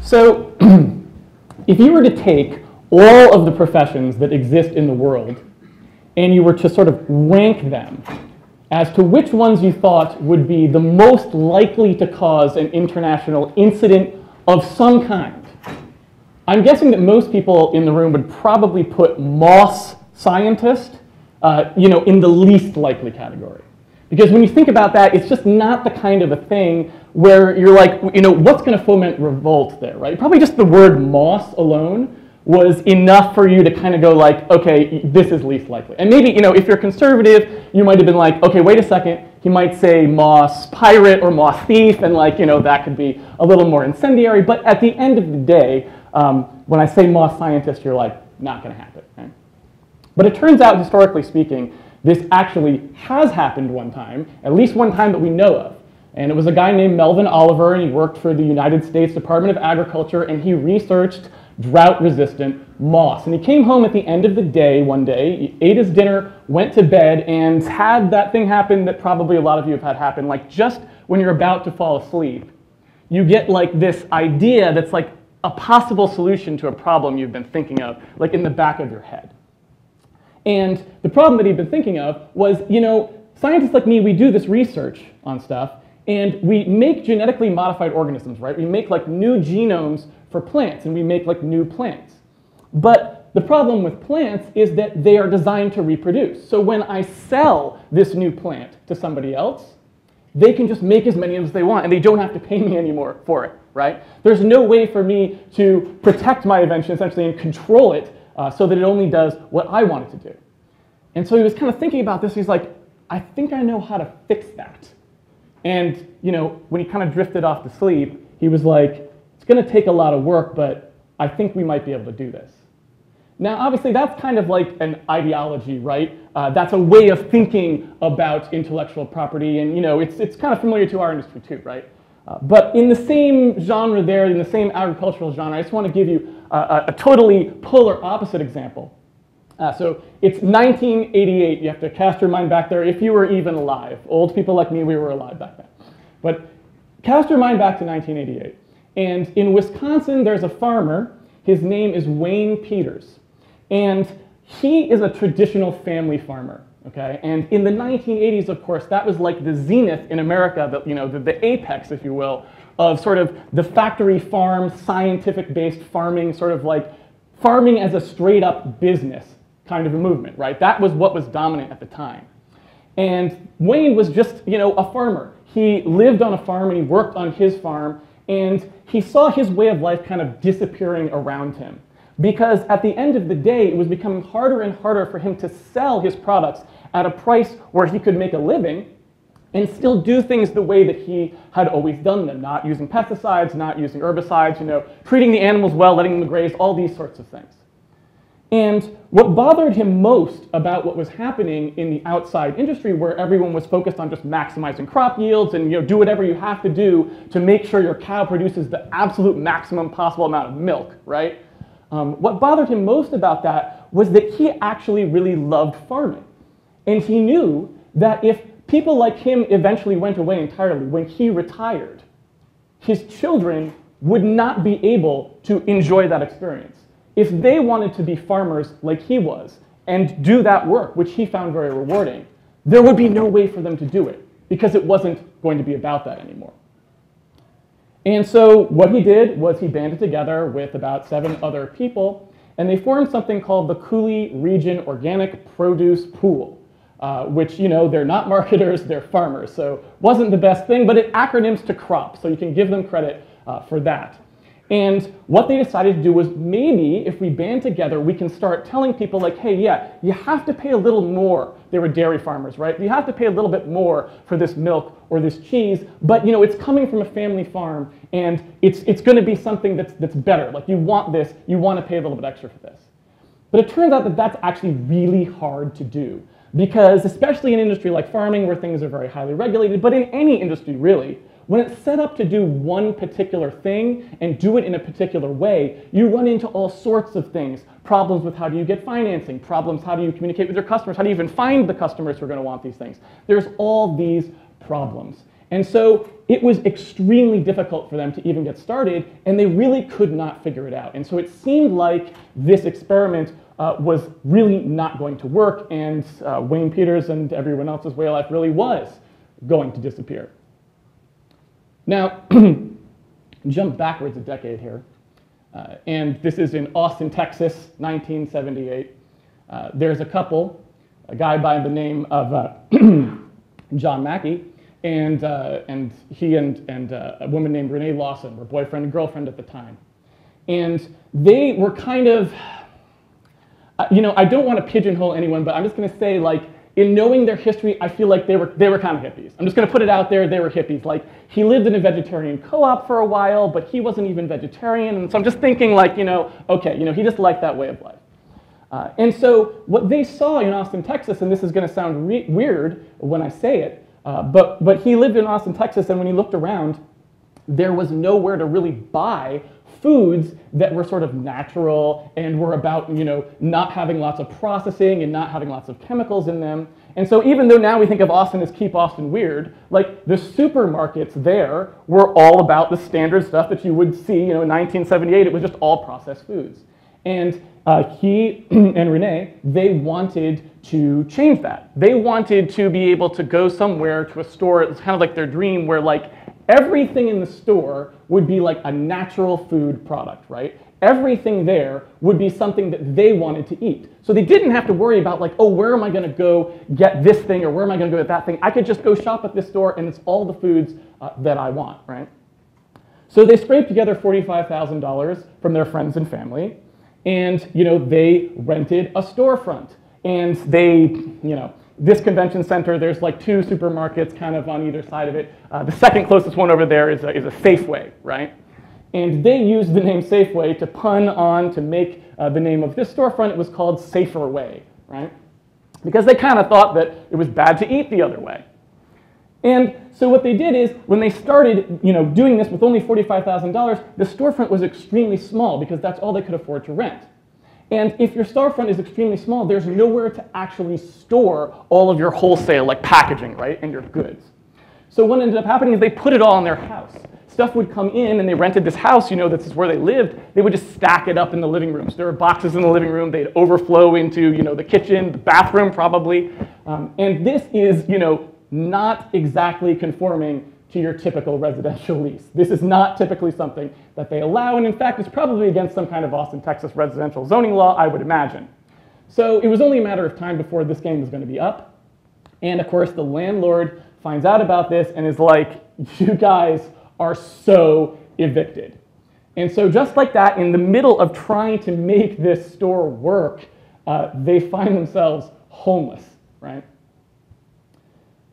So if you were to take all of the professions that exist in the world and you were to sort of rank them as to which ones you thought would be the most likely to cause an international incident of some kind, I'm guessing that most people in the room would probably put moss scientist in the least likely category. Because when you think about that, it's just not the kind of a thing where you're like, what's going to foment revolt there, right? Probably just the word moss alone was enough for you to kind of go like, okay, this is least likely. And maybe, if you're conservative, you might have been like, okay, wait a second, he might say moss pirate or moss thief, and that could be a little more incendiary. But at the end of the day, when I say moss scientist, you're like, not going to happen, right? But it turns out, historically speaking, this actually has happened one time, at least one time that we know of. And it was a guy named Melvin Oliver, and he worked for the United States Department of Agriculture, and he researched drought-resistant moss. And he came home at the end of the day one day, he ate his dinner, went to bed, and had that thing happen that probably a lot of you have had happen, like just when you're about to fall asleep, you get like this idea that's like a possible solution to a problem you've been thinking of, like in the back of your head. And the problem that he'd been thinking of was, scientists like me, we do this research on stuff, and we make genetically modified organisms, right? We make like new genomes for plants, and we make like new plants. But the problem with plants is that they are designed to reproduce. So when I sell this new plant to somebody else, they can just make as many as they want, and they don't have to pay me anymore for it, right? There's no way for me to protect my invention, essentially, and control it so that it only does what I want it to do. And so he was kind of thinking about this. He's like, I think I know how to fix that. And when he kind of drifted off to sleep, he was like, it's going to take a lot of work, but I think we might be able to do this. Now, obviously, that's kind of like an ideology, right? That's a way of thinking about intellectual property, and it's kind of familiar to our industry too, right? But in the same genre there, in the same agricultural genre, I just want to give you a totally polar opposite example. So it's 1988. You have to cast your mind back there if you were even alive. Old people like me, we were alive back then. But cast your mind back to 1988. And in Wisconsin, there's a farmer. His name is Wayne Peters. And he is a traditional family farmer. Okay? And in the 1980s, of course, that was like the zenith in America, the apex, if you will, of sort of the factory farm, scientific-based farming, sort of like farming as a straight-up business kind of a movement, right? That was what was dominant at the time. And Wayne was just, a farmer. He lived on a farm and he worked on his farm, and he saw his way of life kind of disappearing around him. Because at the end of the day, it was becoming harder and harder for him to sell his products at a price where he could make a living and still do things the way that he had always done them, not using pesticides, not using herbicides, treating the animals well, letting them graze, all these sorts of things. And what bothered him most about what was happening in the outside industry, where everyone was focused on just maximizing crop yields and do whatever you have to do to make sure your cow produces the absolute maximum possible amount of milk, right? What bothered him most about that was that he actually really loved farming. And he knew that if people like him eventually went away entirely, when he retired, his children would not be able to enjoy that experience. If they wanted to be farmers like he was and do that work, which he found very rewarding, there would be no way for them to do it because it wasn't going to be about that anymore. And so what he did was he banded together with about 7 other people, and they formed something called the Cooley Region Organic Produce Pool, which, they're not marketers, they're farmers. So wasn't the best thing, but it acronyms to crop, so you can give them credit for that. And what they decided to do was maybe if we band together, we can start telling people like, hey, yeah, you have to pay a little more. They were dairy farmers, right? You have to pay a little bit more for this milk or this cheese, but it's coming from a family farm, and it's going to be something that's better. Like you want this, you want to pay a little bit extra for this. But it turns out that that's actually really hard to do because especially in an industry like farming where things are very highly regulated, but in any industry really, when it's set up to do one particular thing and do it in a particular way, you run into all sorts of things. Problems with how do you get financing, problems how do you communicate with your customers, how do you even find the customers who are going to want these things. There's all these problems. And so it was extremely difficult for them to even get started, and they really could not figure it out. And so it seemed like this experiment was really not going to work, and Wayne Peters and everyone else's way of life really was going to disappear. Now, jump backwards a decade here, and this is in Austin, Texas, 1978. There's a couple, a guy by the name of John Mackey, and he and a woman named Renee Lawson were boyfriend and girlfriend at the time. And they were kind of, I don't want to pigeonhole anyone, but I'm just going to say, like, in knowing their history, I feel like they were kind of hippies. I'm just going to put it out there, they were hippies. Like, he lived in a vegetarian co-op for a while, but he wasn't even vegetarian. And so I'm just thinking, like, okay, he just liked that way of life. And so what they saw in Austin, Texas, and this is going to sound weird when I say it, but he lived in Austin, Texas, and when he looked around, there was nowhere to really buy foods that were sort of natural and were about, not having lots of processing and not having lots of chemicals in them. And so even though now we think of Austin as keep Austin weird, like the supermarkets there were all about the standard stuff that you would see, in 1978, it was just all processed foods. And he and Renee, they wanted to change that. They wanted to be able to go somewhere to a store, it was kind of like their dream, where like everything in the store would be like a natural food product, right? Everything there would be something that they wanted to eat. So they didn't have to worry about like, oh, where am I gonna go get this thing, or where am I gonna go get that thing? I could just go shop at this store and it's all the foods that I want, right? So they scraped together $45,000 from their friends and family, and they rented a storefront. And they, this convention center, there's like two supermarkets kind of on either side of it. The second closest one over there is a Safeway, right? And they used the name Safeway to pun on, to make the name of this storefront. It was called Safer Way, right? Because they kind of thought that it was bad to eat the other way. And so what they did is, when they started doing this with only $45,000, the storefront was extremely small because that's all they could afford to rent. And if your storefront is extremely small, there's nowhere to actually store all of your wholesale, like packaging, right, and your goods. So what ended up happening is they put it all in their house. Stuff would come in, and they rented this house, this is where they lived. They would just stack it up in the living room. So there were boxes in the living room. They'd overflow into, the kitchen, the bathroom probably. And this is, not exactly conforming to your typical residential lease. This is not typically something that they allow, and in fact, it's probably against some kind of Austin, Texas residential zoning law, I would imagine. So it was only a matter of time before this game was going to be up. And of course, the landlord finds out about this and is like, you guys are so evicted. And so just like that, in the middle of trying to make this store work, they find themselves homeless, right?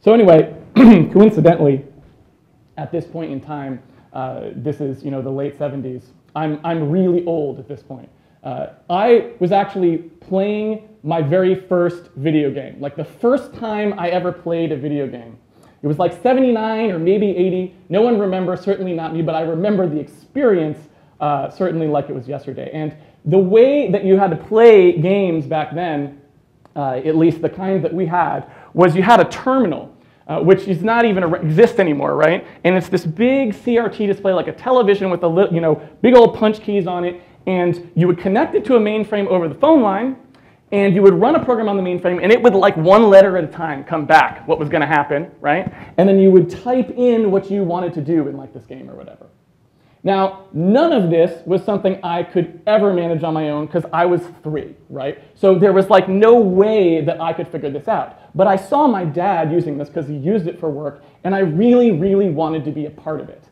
So anyway, coincidentally, at this point in time, this is the late 70s. I'm really old at this point. I was actually playing my very first video game, like the first time I ever played a video game. It was like 79 or maybe 80. No one remembers, certainly not me, but I remember the experience certainly like it was yesterday. And the way that you had to play games back then, at least the kind that we had, was you had a terminal. Which is not even exist anymore, right? And it's this big CRT display, like a television with a big old punch keys on it, and you would connect it to a mainframe over the phone line, and you would run a program on the mainframe, and it would, like one letter at a time, come back what was going to happen, right? And then you would type in what you wanted to do in like this game or whatever. Now, none of this was something I could ever manage on my own because I was 3, right? So there was like no way that I could figure this out. But I saw my dad using this because he used it for work, and I really, really wanted to be a part of it.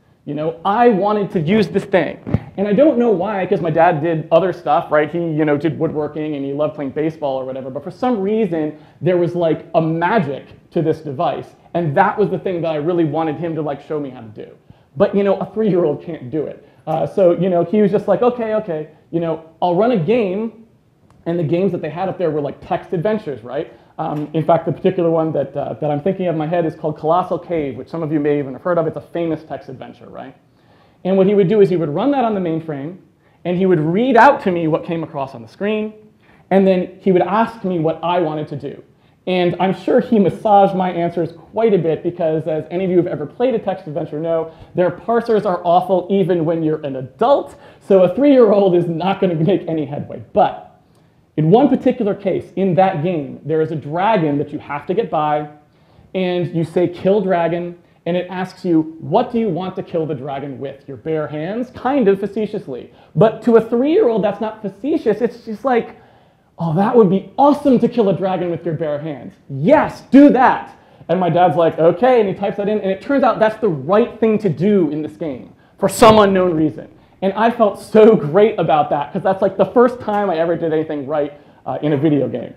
I wanted to use this thing. And I don't know why, because my dad did other stuff, right? He, did woodworking and he loved playing baseball or whatever, but for some reason, there was like a magic to this device, and that was the thing that I really wanted him to like show me how to do. But, a 3-year-old can't do it. So, he was just like, okay, I'll run a game, and the games that they had up there were like text adventures, right? In fact, the particular one that I'm thinking of in my head is called Colossal Cave, which some of you may even have heard of. It's a famous text adventure, right? And what he would do is he would run that on the mainframe, and he would read out to me what came across on the screen, and then he would ask me what I wanted to do. And I'm sure he massaged my answers quite a bit because, as any of you who have ever played a text adventure know, their parsers are awful even when you're an adult, so a 3-year-old is not going to make any headway. But in one particular case, in that game, there is a dragon that you have to get by, and you say, kill dragon, and it asks you, what do you want to kill the dragon with? Your bare hands? Kind of facetiously. But to a 3-year-old, that's not facetious. It's just like, oh, that would be awesome to kill a dragon with your bare hands. Yes, do that. And my dad's like, okay, and he types that in, and it turns out that's the right thing to do in this game for some unknown reason. And I felt so great about that, because that's like the first time I ever did anything right in a video game.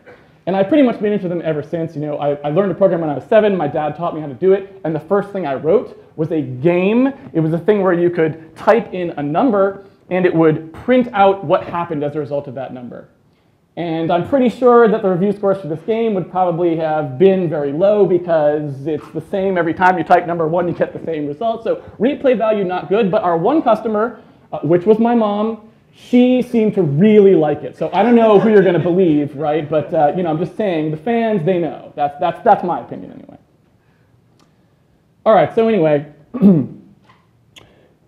And I've pretty much been into them ever since. You know, I learned to program when I was 7. My dad taught me how to do it. And the first thing I wrote was a game. It was a thing where you could type in a number, and it would print out what happened as a result of that number. And I'm pretty sure that the review scores for this game would probably have been very low because it's the same every time you type number 1, you get the same result. So replay value, not good. But our one customer, which was my mom, she seemed to really like it. So I don't know who you're going to believe, right? But you know, I'm just saying, the fans, they know. That's my opinion anyway. All right, so anyway,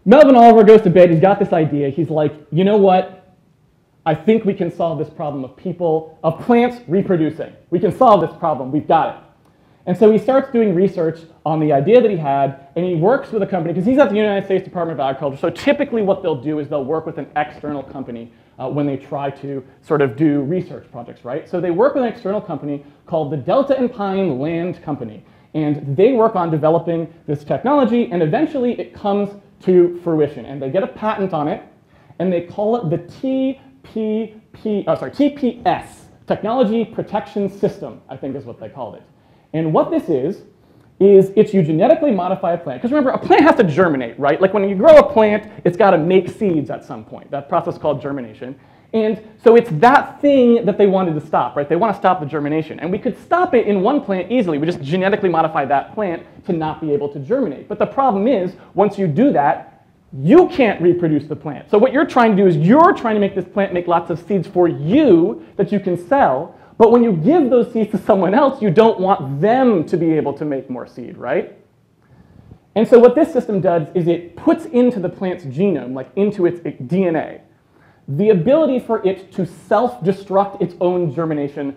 Melvin Oliver goes to bed. He's got this idea. He's like, you know what? I think we can solve this problem of plants reproducing. We can solve this problem. We've got it. And so he starts doing research on the idea that he had, and he works with a company, because he's at the United States Department of Agriculture. So typically what they'll do is they'll work with an external company when they try to sort of do research projects, right? So they work with an external company called the Delta and Pine Land Company. And they work on developing this technology, and eventually it comes to fruition. And they get a patent on it, and they call it the TPS, Technology Protection System, I think is what they called it. And what this is it's you genetically modify a plant. Because remember, a plant has to germinate, right? Like when you grow a plant, it's got to make seeds at some point. That process is called germination. And so it's that thing that they wanted to stop, right? They want to stop the germination. And we could stop it in one plant easily. We just genetically modify that plant to not be able to germinate. But the problem is, once you do that, you can't reproduce the plant. So what you're trying to do is you're trying to make this plant make lots of seeds for you that you can sell. But when you give those seeds to someone else, you don't want them to be able to make more seed, right? And so what this system does is it puts into the plant's genome, like into its DNA, the ability for it to self-destruct its own germination,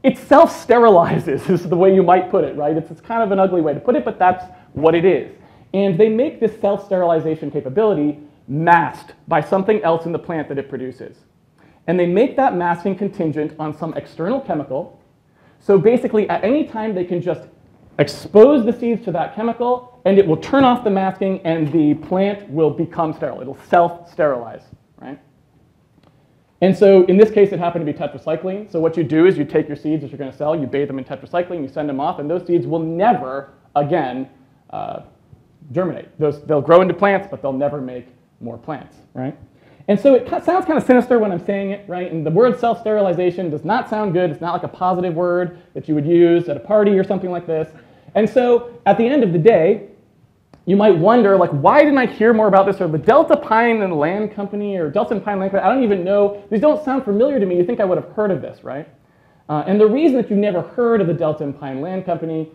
it self-sterilizes is the way you might put it, right? It's kind of an ugly way to put it, but that's what it is. And they make this self-sterilization capability masked by something else in the plant that it produces. And they make that masking contingent on some external chemical. So basically, at any time, they can just expose the seeds to that chemical, and it will turn off the masking, and the plant will become sterile. It'll self-sterilize, right? And so in this case, it happened to be tetracycline. So what you do is you take your seeds that you're going to sell, you bathe them in tetracycline, you send them off, and those seeds will never, again, germinate. They'll grow into plants, but they'll never make more plants, right? And so it sounds kind of sinister when I'm saying it, right? And the word self-sterilization does not sound good. It's not like a positive word that you would use at a party or something like this. And so at the end of the day, you might wonder, like, why didn't I hear more about this? Or the Delta Pine and Land Company, or Delta and Pine Land Company, I don't even know. These don't sound familiar to me. You think I would have heard of this, right? And the reason that you never heard of the Delta and Pine Land Company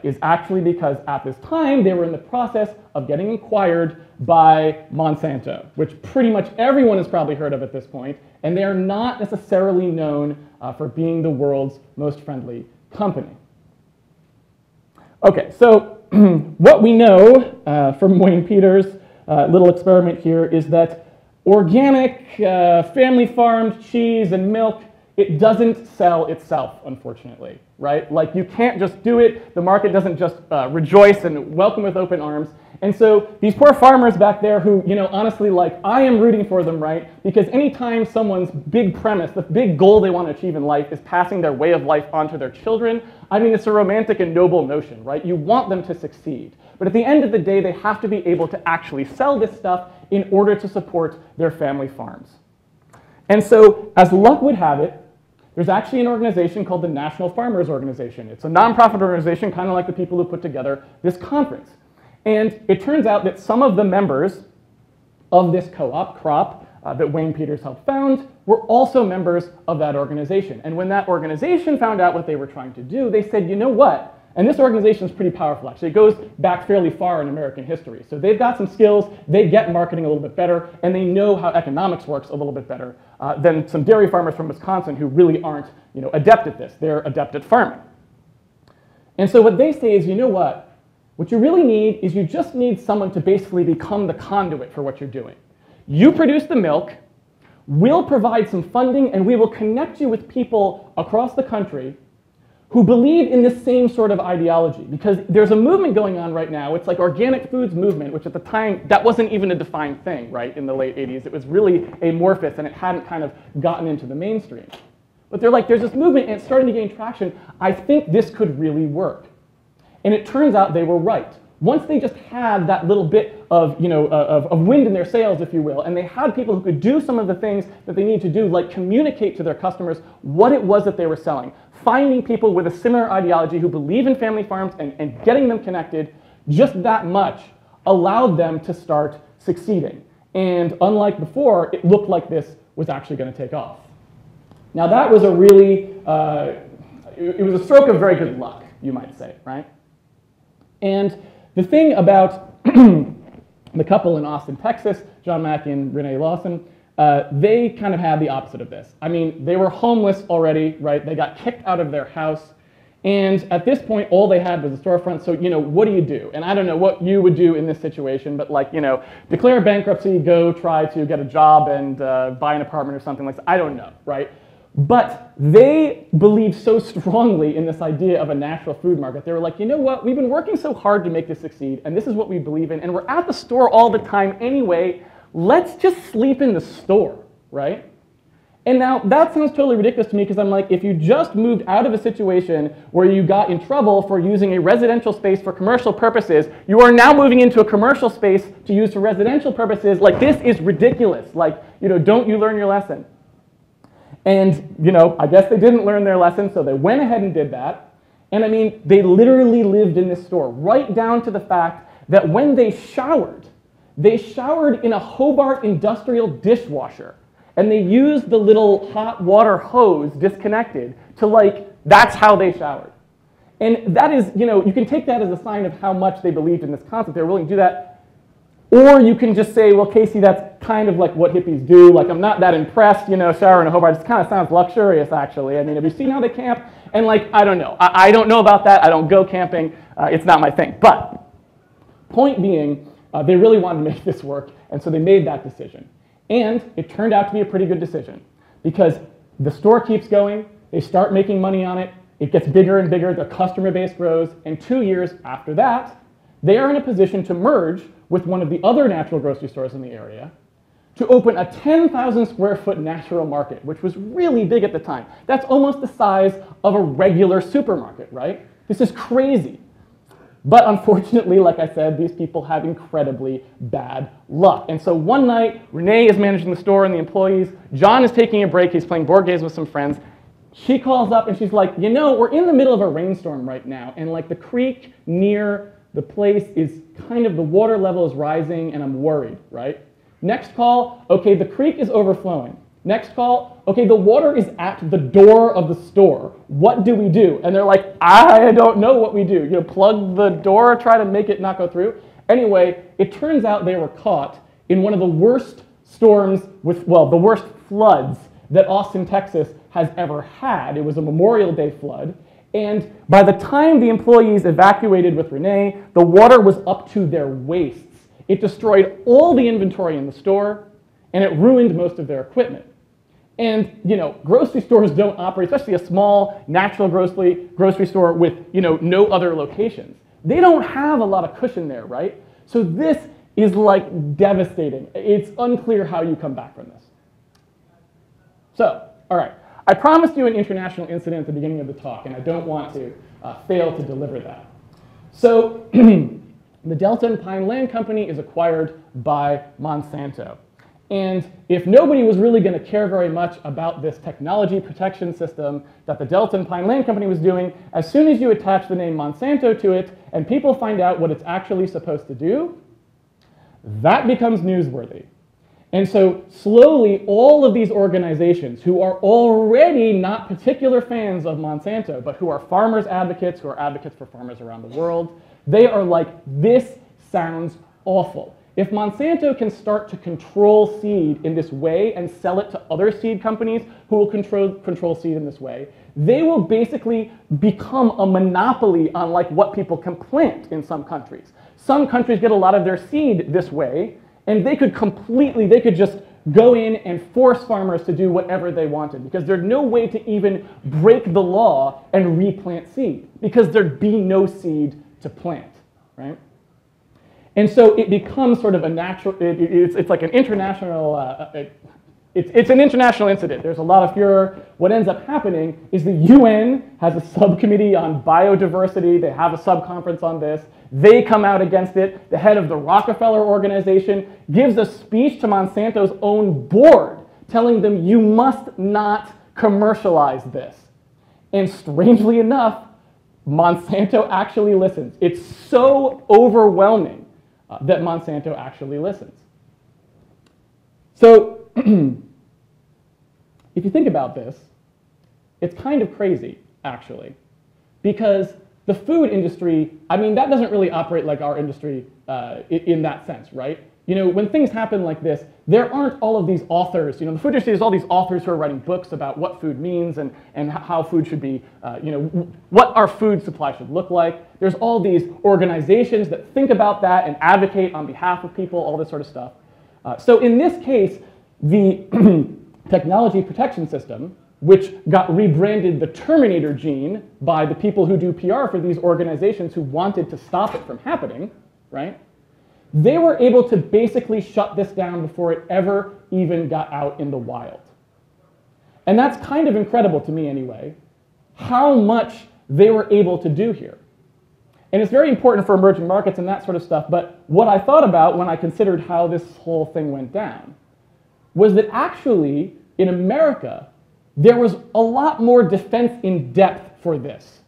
is actually because at this time, they were in the process of getting acquired by Monsanto, which pretty much everyone has probably heard of at this point, and they are not necessarily known for being the world's most friendly company. Okay, so what we know from Wayne Peters' little experiment here is that organic, family-farmed cheese and milk, it doesn't sell itself, unfortunately, right? Like, you can't just do it. The market doesn't just rejoice and welcome with open arms. And so these poor farmers back there who, you know, honestly, like, I am rooting for them, right? Because anytime someone's big premise, the big goal they want to achieve in life is passing their way of life onto their children, I mean, it's a romantic and noble notion, right? You want them to succeed. But at the end of the day, they have to be able to actually sell this stuff in order to support their family farms. And so, as luck would have it, there's actually an organization called the National Farmers Organization. It's a nonprofit organization, kind of like the people who put together this conference. And it turns out that some of the members of this co-op, CROP, that Wayne Peters helped found, were also members of that organization. And when that organization found out what they were trying to do, they said, you know what? And this organization is pretty powerful, actually. It goes back fairly far in American history. So they've got some skills, they get marketing a little bit better, and they know how economics works a little bit better than some dairy farmers from Wisconsin who really aren't adept at this. They're adept at farming. And so what they say is, you know what you really need is you just need someone to basically become the conduit for what you're doing. You produce the milk, we'll provide some funding, and we will connect you with people across the country who believe in this same sort of ideology. Because there's a movement going on right now. It's like organic foods movement, which at the time, that wasn't even a defined thing, right, in the late 80s. It was really amorphous, and it hadn't kind of gotten into the mainstream. But they're like, there's this movement, and it's starting to gain traction. I think this could really work. And it turns out they were right. Once they just had that little bit of, of wind in their sails, if you will, and they had people who could do some of the things that they need to do, like communicate to their customers what it was that they were selling, finding people with a similar ideology who believe in family farms and getting them connected, just that much allowed them to start succeeding. And unlike before, it looked like this was actually going to take off. Now that was a really, it was a stroke of very good luck, you might say, right? And the thing about the couple in Austin, Texas, John Mack and Renee Lawson, they kind of had the opposite of this. I mean, they were homeless already, right? They got kicked out of their house. And at this point, all they had was a storefront. So, what do you do? And I don't know what you would do in this situation, but like, declare bankruptcy, go try to get a job and buy an apartment or something like that. I don't know, right? But they believed so strongly in this idea of a natural food market. They were like, you know what? We've been working so hard to make this succeed, and this is what we believe in, and we're at the store all the time anyway. Let's just sleep in the store, right? And now that sounds totally ridiculous to me because I'm like, if you just moved out of a situation where you got in trouble for using a residential space for commercial purposes, you are now moving into a commercial space to use for residential purposes. Like, this is ridiculous. Like, don't you learn your lesson? And, I guess they didn't learn their lesson, so they went ahead and did that. And I mean, they literally lived in this store, right down to the fact that when they showered in a Hobart industrial dishwasher. And they used the little hot water hose disconnected to that's how they showered. And that is, you can take that as a sign of how much they believed in this concept. They were willing to do that. Or you can just say, well, Casey, that's kind of like what hippies do. Like, I'm not that impressed, shower in a Hobart. It kind of sounds luxurious, actually. I mean, have you seen how they camp? And I don't know. I don't know about that. I don't go camping. It's not my thing. But point being, they really wanted to make this work, and so they made that decision. And it turned out to be a pretty good decision because the store keeps going. They start making money on it. It gets bigger and bigger. Their customer base grows. And 2 years after that, they are in a position to merge with one of the other natural grocery stores in the area to open a 10,000 square foot natural market, which was really big at the time. That's almost the size of a regular supermarket, right? This is crazy. But unfortunately, like I said, these people have incredibly bad luck. And so one night, Renee is managing the store and the employees. John is taking a break. He's playing board games with some friends. She calls up and she's like, we're in the middle of a rainstorm right now. And the creek near the place is kind of, the water level is rising and I'm worried, right? Next call, okay, the creek is overflowing. Next call, okay, the water is at the door of the store. What do we do? And they're like, I don't know what we do. Plug the door, try to make it not go through. Anyway, it turns out they were caught in one of the worst storms the worst floods that Austin, Texas has ever had. It was a Memorial Day flood. And by the time the employees evacuated with Renee, the water was up to their waists. It destroyed all the inventory in the store, and it ruined most of their equipment. And, grocery stores don't operate, especially a small natural grocery store with, no other locations. They don't have a lot of cushion there, right? So this is devastating. It's unclear how you come back from this. So, all right. I promised you an international incident at the beginning of the talk, and I don't want to fail to deliver that. So the Delta and Pine Land Company is acquired by Monsanto. And if nobody was really going to care very much about this technology protection system that the Delta and Pine Land Company was doing, as soon as you attach the name Monsanto to it and people find out what it's actually supposed to do, that becomes newsworthy. And so slowly, all of these organizations who are already not particular fans of Monsanto, but who are farmers advocates, who are advocates for farmers around the world, they are like, this sounds awful. If Monsanto can start to control seed in this way and sell it to other seed companies who will control seed in this way, they will basically become a monopoly on like what people can plant in some countries. Some countries get a lot of their seed this way, and they could just go in and force farmers to do whatever they wanted, because there's no way to even break the law and replant seed, because there'd be no seed to plant, right? And so it becomes sort of a natural, it's like an international, it's an international incident. There's a lot of furor. What ends up happening is the UN has a subcommittee on biodiversity. They have a sub-conference on this. They come out against it. The head of the Rockefeller organization gives a speech to Monsanto's own board telling them, you must not commercialize this. And strangely enough, Monsanto actually listens. It's so overwhelming that Monsanto actually listens. So if you think about this, it's kind of crazy, actually, because the food industry, I mean, that doesn't really operate like our industry in that sense, right? You know, when things happen like this, there aren't all of these authors. You know, the food industry has all these authors who are writing books about what food means and how food should be, you know, what our food supply should look like. There's all these organizations that think about that and advocate on behalf of people, all this sort of stuff. So in this case, the technology protection system, which got rebranded the Terminator gene by the people who do PR for these organizations who wanted to stop it from happening, right? They were able to basically shut this down before it ever even got out in the wild. And that's kind of incredible to me anyway, how much they were able to do here. And it's very important for emerging markets and that sort of stuff, but what I thought about when I considered how this whole thing went down was that actually, in America, there was a lot more defense in depth for this.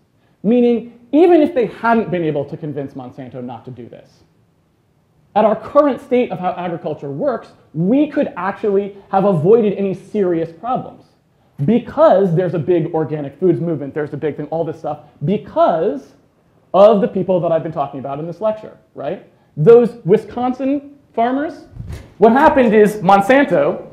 Meaning, even if they hadn't been able to convince Monsanto not to do this, at our current state of how agriculture works, we could actually have avoided any serious problems. Because there's a big organic foods movement, there's a big thing, all this stuff, because of the people that I've been talking about in this lecture, right? Those Wisconsin farmers, what happened is Monsanto,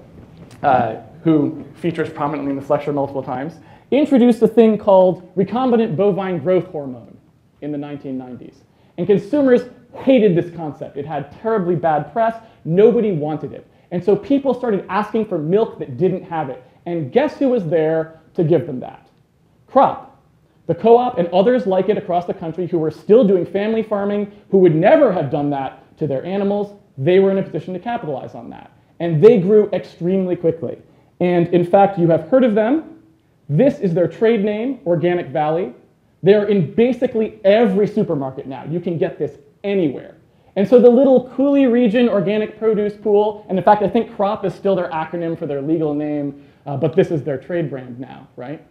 who features prominently in this lecture multiple times, introduced a thing called recombinant bovine growth hormone in the 1990s. And consumers hated this concept. It had terribly bad press. Nobody wanted it. And so people started asking for milk that didn't have it. And guess who was there to give them that? Crop. The co-op and others like it across the country who were still doing family farming, who would never have done that to their animals, they were in a position to capitalize on that. And they grew extremely quickly. And in fact, you have heard of them. This is their trade name, Organic Valley. They're in basically every supermarket now. You can get this anywhere. And so the little Cooley region organic produce pool, and in fact, I think CROP is still their acronym for their legal name, but this is their trade brand now, right?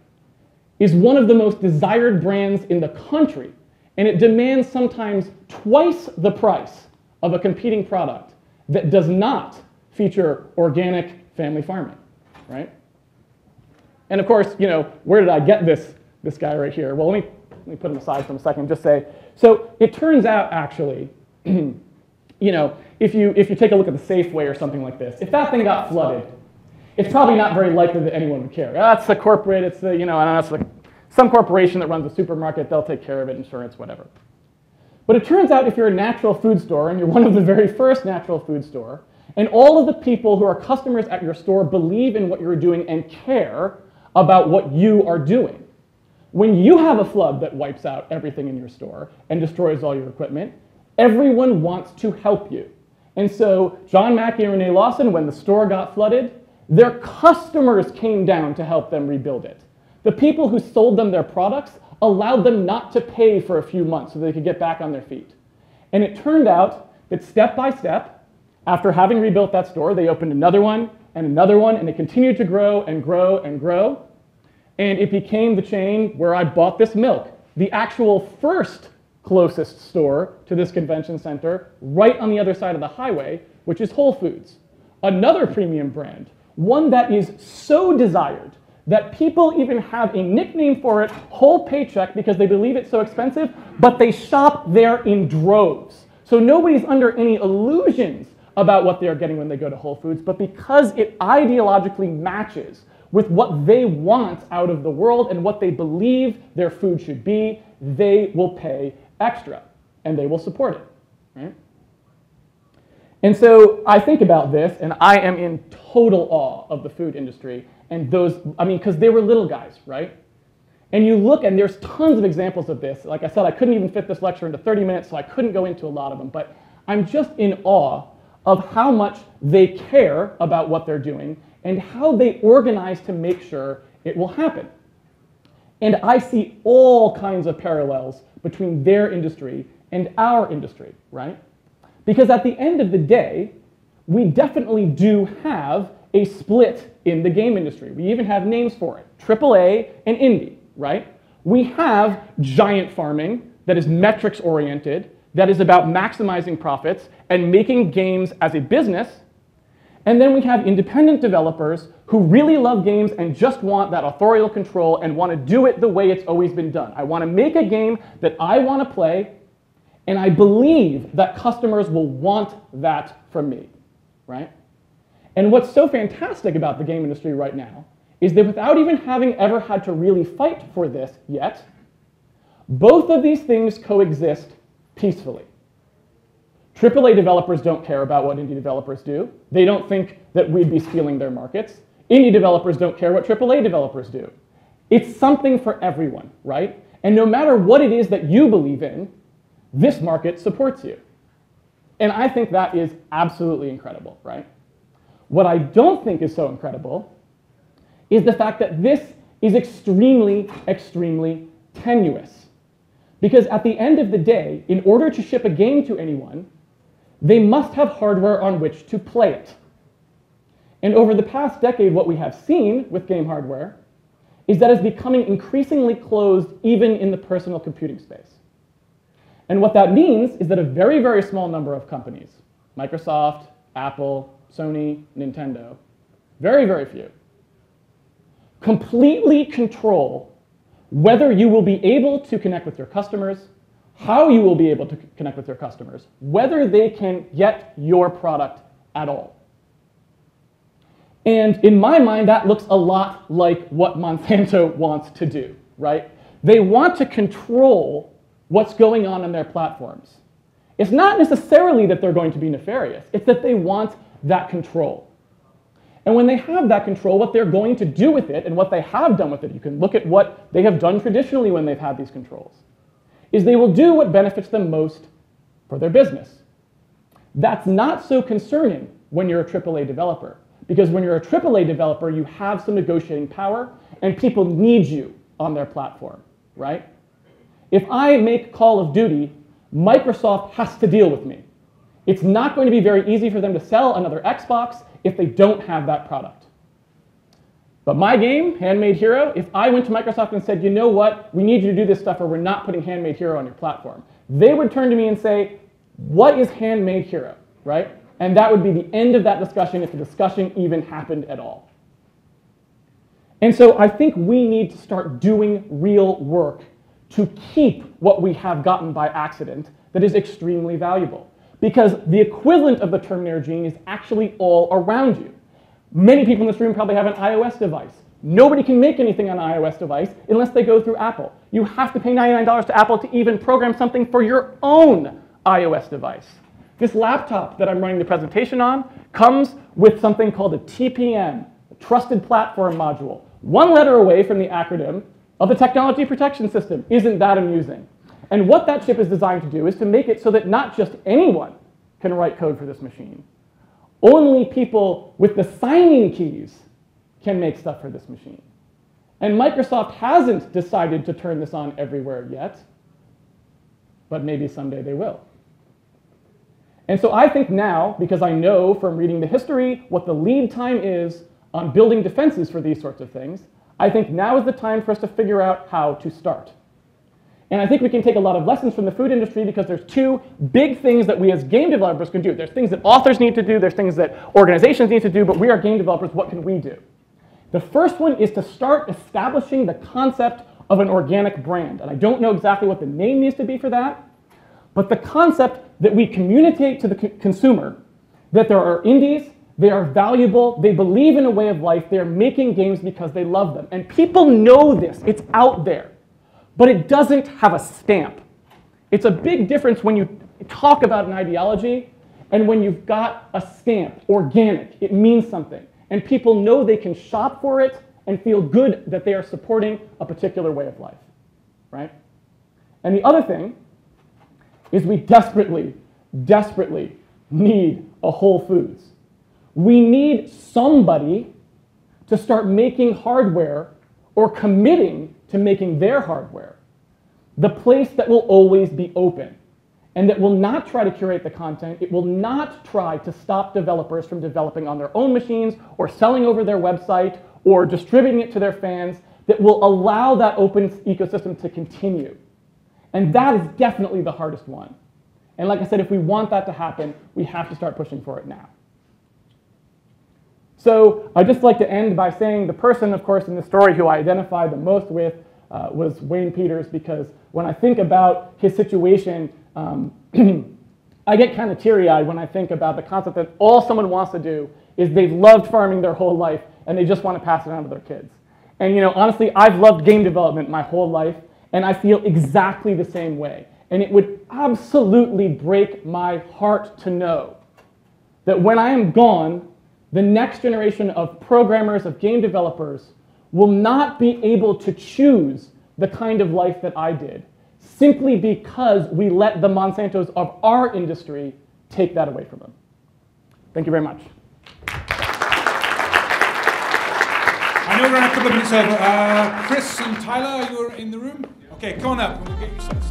Is one of the most desired brands in the country, and it demands sometimes twice the price of a competing product that does not feature organic family farming, right? And of course, you know, where did I get this guy right here? Well, let me put him aside for a second and just say, so it turns out actually, you know, if you take a look at the Safeway or something like this, if that thing got flooded, it's probably not very likely that anyone would care. That's the corporate, it's the, you know, and that's some corporation that runs a supermarket, they'll take care of it, insurance, whatever. But it turns out if you're a natural food store, and you're one of the very first natural food store, and all of the people who are customers at your store believe in what you're doing and care about what you are doing, when you have a flood that wipes out everything in your store and destroys all your equipment, everyone wants to help you. And so John Mackey and Renee Lawson, when the store got flooded, their customers came down to help them rebuild it. The people who sold them their products allowed them not to pay for a few months so they could get back on their feet. And it turned out that step by step, after having rebuilt that store, they opened another one, and it continued to grow and grow and grow. And it became the chain where I bought this milk, the actual first closest store to this convention center, right on the other side of the highway, which is Whole Foods. another premium brand, one that is so desired that people even have a nickname for it, Whole Paycheck, because they believe it's so expensive, but they shop there in droves. So nobody's under any illusions about what they're getting when they go to Whole Foods, but because it ideologically matches with what they want out of the world and what they believe their food should be, they will pay extra, and they will support it, right? And so I think about this, and I am in total awe of the food industry, and those, I mean, because they were little guys, right? And you look, and there's tons of examples of this. Like I said, I couldn't even fit this lecture into 30 minutes, so I couldn't go into a lot of them, but I'm just in awe of how much they care about what they're doing and how they organize to make sure it will happen. And I see all kinds of parallels between their industry and our industry, right? Because at the end of the day, we definitely do have a split in the game industry. We even have names for it, AAA and indie, right? We have giant farming that is metrics oriented, that is about maximizing profits and making games as a business. And then we have independent developers who really love games and just want that authorial control and want to do it the way it's always been done. I want to make a game that I want to play, and I believe that customers will want that from me, right? And what's so fantastic about the game industry right now is that without even having ever had to really fight for this yet, both of these things coexist peacefully. AAA developers don't care about what indie developers do. They don't think that we'd be stealing their markets. Indie developers don't care what AAA developers do. It's something for everyone, right? And no matter what it is that you believe in, this market supports you. And I think that is absolutely incredible, right? What I don't think is so incredible is the fact that this is extremely, extremely tenuous. Because at the end of the day, in order to ship a game to anyone, they must have hardware on which to play it. And over the past decade, what we have seen with game hardware is that it's becoming increasingly closed even in the personal computing space. And what that means is that a very, very small number of companies, Microsoft, Apple, Sony, Nintendo, very, very few, completely control whether you will be able to connect with your customers, how you will be able to connect with your customers, whether they can get your product at all. And in my mind, that looks a lot like what Monsanto wants to do, right? They want to control what's going on their platforms. It's not necessarily that they're going to be nefarious, it's that they want that control. And when they have that control, what they're going to do with it and what they have done with it, you can look at what they have done traditionally when they've had these controls, is they will do what benefits them most for their business. That's not so concerning when you're a AAA developer, because when you're a AAA developer, you have some negotiating power and people need you on their platform, right? If I make Call of Duty, Microsoft has to deal with me. It's not going to be very easy for them to sell another Xbox if they don't have that product. But my game, Handmade Hero, if I went to Microsoft and said, you know what, we need you to do this stuff or we're not putting Handmade Hero on your platform, they would turn to me and say, what is Handmade Hero, right? And that would be the end of that discussion if the discussion even happened at all. And so I think we need to start doing real work to keep what we have gotten by accident that is extremely valuable. Because the equivalent of the Terminator gene is actually all around you. Many people in this room probably have an iOS device. Nobody can make anything on an iOS device unless they go through Apple. You have to pay $99 to Apple to even program something for your own iOS device. This laptop that I'm running the presentation on comes with something called a TPM, a Trusted Platform Module. One letter away from the acronym of the Technology Protection System. Isn't that amusing? And what that chip is designed to do is to make it so that not just anyone can write code for this machine. Only people with the signing keys can make stuff for this machine. And Microsoft hasn't decided to turn this on everywhere yet, but maybe someday they will. And so I think now, because I know from reading the history what the lead time is on building defenses for these sorts of things, I think now is the time for us to figure out how to start. And I think we can take a lot of lessons from the food industry because there's two big things that we as game developers can do. There's things that authors need to do, there's things that organizations need to do, but we are game developers, what can we do? The first one is to start establishing the concept of an organic brand. And I don't know exactly what the name needs to be for that, but the concept that we communicate to the consumer that there are indies, they are valuable, they believe in a way of life, they're making games because they love them. And people know this, it's out there. But it doesn't have a stamp. It's a big difference when you talk about an ideology and when you've got a stamp, organic, it means something. And people know they can shop for it and feel good that they are supporting a particular way of life, right? And the other thing is we desperately, desperately need a Whole Foods. We need somebody to start making hardware or committing to making their hardware the place that will always be open and that will not try to curate the content. It will not try to stop developers from developing on their own machines or selling over their website or distributing it to their fans, that will allow that open ecosystem to continue. And that is definitely the hardest one. And like I said, if we want that to happen, we have to start pushing for it now. So I'd just like to end by saying the person, of course, in the story who I identified the most with was Wayne Peters, because when I think about his situation, I get kind of teary-eyed when I think about the concept that all someone wants to do is they've loved farming their whole life and they just want to pass it on to their kids. And honestly, I've loved game development my whole life, and I feel exactly the same way. And it would absolutely break my heart to know that when I am gone, the next generation of programmers, of game developers, will not be able to choose the kind of life that I did, simply because we let the Monsantos of our industry take that away from them. Thank you very much. I know we're running a couple of minutes over. Chris and Tyler, you're in the room? Okay, come on up. We'll get you some